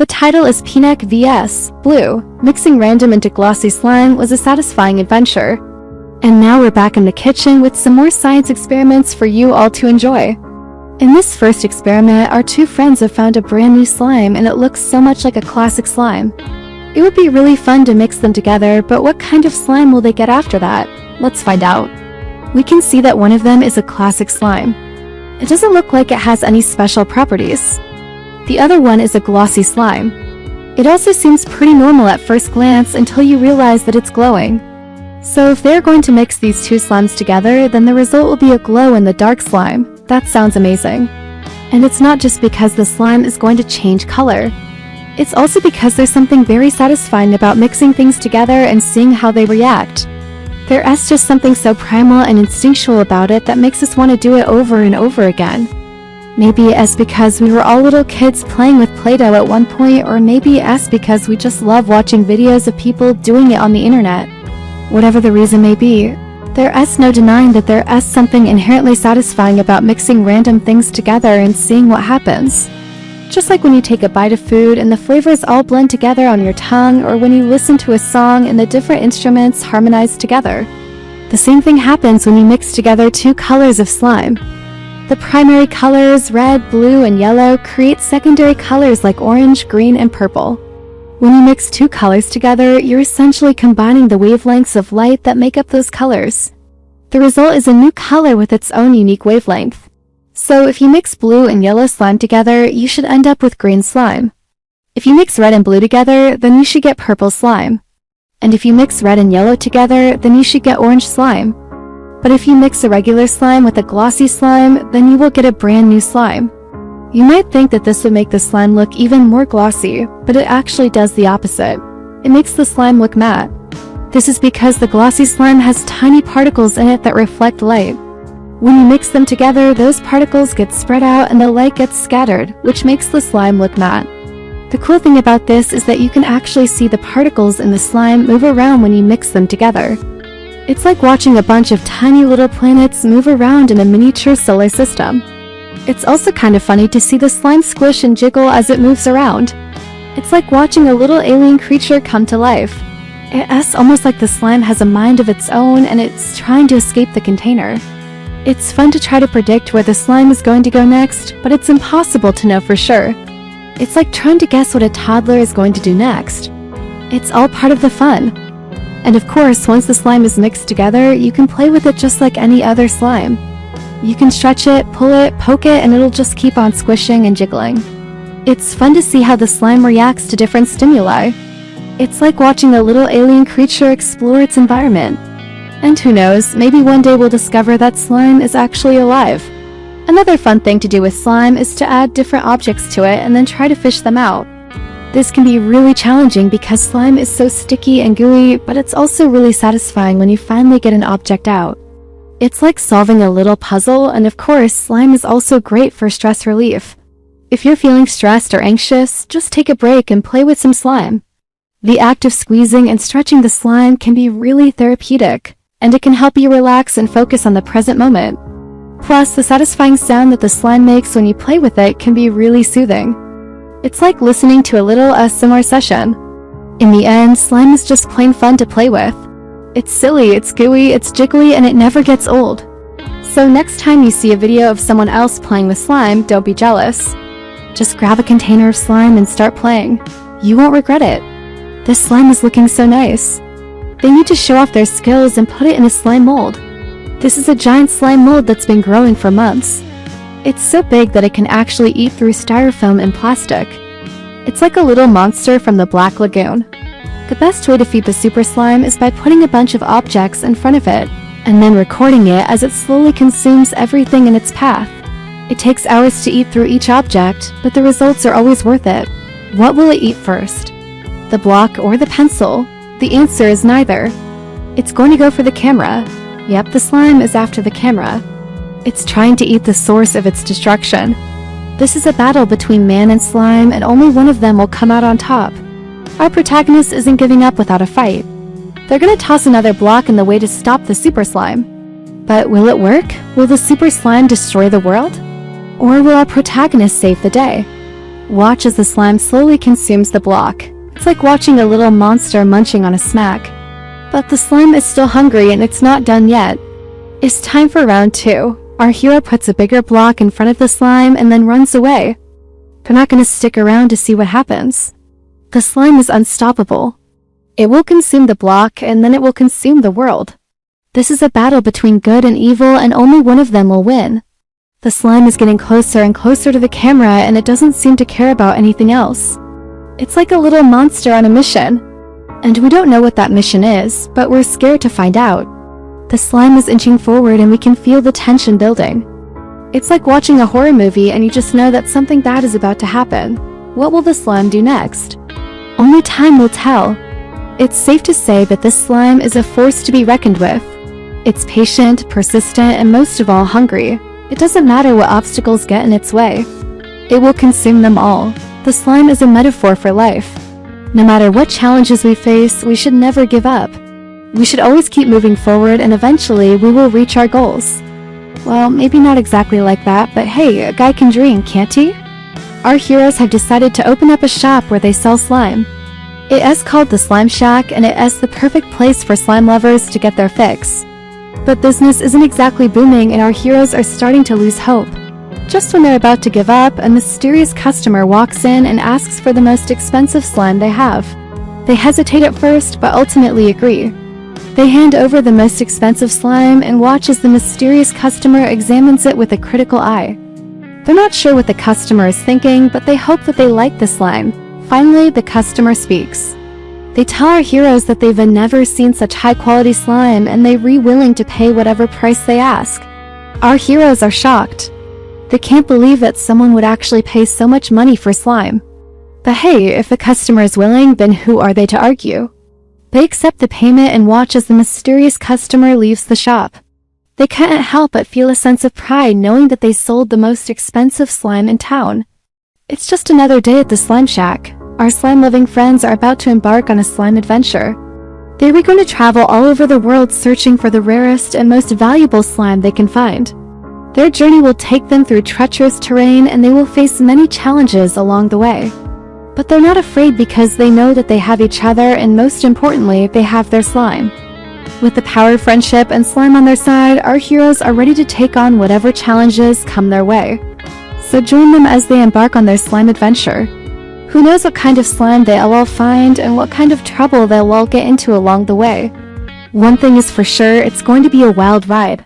The title is Pinak vs. Blue. Mixing random into glossy slime was a satisfying adventure. And now we're back in the kitchen with some more science experiments for you all to enjoy. In this first experiment, our two friends have found a brand new slime and it looks so much like a classic slime. It would be really fun to mix them together, but what kind of slime will they get after that? Let's find out. We can see that one of them is a classic slime. It doesn't look like it has any special properties. The other one is a glossy slime. It also seems pretty normal at first glance until you realize that it's glowing. So if they're going to mix these two slimes together, then the result will be a glow-in-the-dark slime. That sounds amazing. And it's not just because the slime is going to change color. It's also because there's something very satisfying about mixing things together and seeing how they react. There's just something so primal and instinctual about it that makes us want to do it over and over again. Maybe it's because we were all little kids playing with Play-Doh at one point, or maybe it's because we just love watching videos of people doing it on the internet. Whatever the reason may be, there is no denying that there is something inherently satisfying about mixing random things together and seeing what happens. Just like when you take a bite of food and the flavors all blend together on your tongue, or when you listen to a song and the different instruments harmonize together. The same thing happens when you mix together two colors of slime. The primary colors, red, blue, and yellow, create secondary colors like orange, green, and purple. When you mix two colors together, you're essentially combining the wavelengths of light that make up those colors. The result is a new color with its own unique wavelength. So if you mix blue and yellow slime together, you should end up with green slime. If you mix red and blue together, then you should get purple slime. And if you mix red and yellow together, then you should get orange slime. But if you mix a regular slime with a glossy slime, then you will get a brand new slime. You might think that this would make the slime look even more glossy, but it actually does the opposite. It makes the slime look matte. This is because the glossy slime has tiny particles in it that reflect light. When you mix them together, those particles get spread out and the light gets scattered, which makes the slime look matte. The cool thing about this is that you can actually see the particles in the slime move around when you mix them together. It's like watching a bunch of tiny little planets move around in a miniature solar system. It's also kind of funny to see the slime squish and jiggle as it moves around. It's like watching a little alien creature come to life. It's almost like the slime has a mind of its own and it's trying to escape the container. It's fun to try to predict where the slime is going to go next, but it's impossible to know for sure. It's like trying to guess what a toddler is going to do next. It's all part of the fun. And of course, once the slime is mixed together, you can play with it just like any other slime. You can stretch it, pull it, poke it, and it'll just keep on squishing and jiggling. It's fun to see how the slime reacts to different stimuli. It's like watching a little alien creature explore its environment. And who knows, maybe one day we'll discover that slime is actually alive. Another fun thing to do with slime is to add different objects to it and then try to fish them out. This can be really challenging because slime is so sticky and gooey, but it's also really satisfying when you finally get an object out. It's like solving a little puzzle, and of course, slime is also great for stress relief. If you're feeling stressed or anxious, just take a break and play with some slime. The act of squeezing and stretching the slime can be really therapeutic, and it can help you relax and focus on the present moment. Plus, the satisfying sound that the slime makes when you play with it can be really soothing. It's like listening to a little ASMR session. In the end, slime is just plain fun to play with. It's silly, it's gooey, it's jiggly, and it never gets old. So next time you see a video of someone else playing with slime, don't be jealous. Just grab a container of slime and start playing. You won't regret it. This slime is looking so nice. They need to show off their skills and put it in a slime mold. This is a giant slime mold that's been growing for months. It's so big that it can actually eat through styrofoam and plastic. It's like a little monster from the Black Lagoon. The best way to feed the super slime is by putting a bunch of objects in front of it, and then recording it as it slowly consumes everything in its path. It takes hours to eat through each object, but the results are always worth it. What will it eat first? The block or the pencil? The answer is neither. It's going to go for the camera. Yep, the slime is after the camera. It's trying to eat the source of its destruction. This is a battle between man and slime, and only one of them will come out on top. Our protagonist isn't giving up without a fight. They're gonna toss another block in the way to stop the super slime. But will it work? Will the super slime destroy the world? Or will our protagonist save the day? Watch as the slime slowly consumes the block. It's like watching a little monster munching on a snack. But the slime is still hungry and it's not done yet. It's time for round 2. Our hero puts a bigger block in front of the slime and then runs away. They're not going to stick around to see what happens. The slime is unstoppable. It will consume the block and then it will consume the world. This is a battle between good and evil and only one of them will win. The slime is getting closer and closer to the camera and it doesn't seem to care about anything else. It's like a little monster on a mission. And we don't know what that mission is, but we're scared to find out. The slime is inching forward and we can feel the tension building. It's like watching a horror movie and you just know that something bad is about to happen. What will the slime do next? Only time will tell. It's safe to say that this slime is a force to be reckoned with. It's patient, persistent, and most of all hungry. It doesn't matter what obstacles get in its way. It will consume them all. The slime is a metaphor for life. No matter what challenges we face, we should never give up. We should always keep moving forward and eventually we will reach our goals. Well, maybe not exactly like that, but hey, a guy can dream, can't he? Our heroes have decided to open up a shop where they sell slime. It is called the Slime Shack and it is the perfect place for slime lovers to get their fix. But business isn't exactly booming and our heroes are starting to lose hope. Just when they're about to give up, a mysterious customer walks in and asks for the most expensive slime they have. They hesitate at first, but ultimately agree. They hand over the most expensive slime and watch as the mysterious customer examines it with a critical eye. They're not sure what the customer is thinking, but they hope that they like the slime. Finally, the customer speaks. They tell our heroes that they've never seen such high-quality slime and they're willing to pay whatever price they ask. Our heroes are shocked. They can't believe that someone would actually pay so much money for slime. But hey, if the customer is willing, then who are they to argue? They accept the payment and watch as the mysterious customer leaves the shop. They can't help but feel a sense of pride knowing that they sold the most expensive slime in town. It's just another day at the Slime Shack. Our slime-loving friends are about to embark on a slime adventure. They were going to travel all over the world searching for the rarest and most valuable slime they can find. Their journey will take them through treacherous terrain and they will face many challenges along the way. But they're not afraid because they know that they have each other and most importantly, they have their slime. With the power of friendship and slime on their side, our heroes are ready to take on whatever challenges come their way. So join them as they embark on their slime adventure. Who knows what kind of slime they'll all find and what kind of trouble they'll all get into along the way. One thing is for sure, it's going to be a wild ride.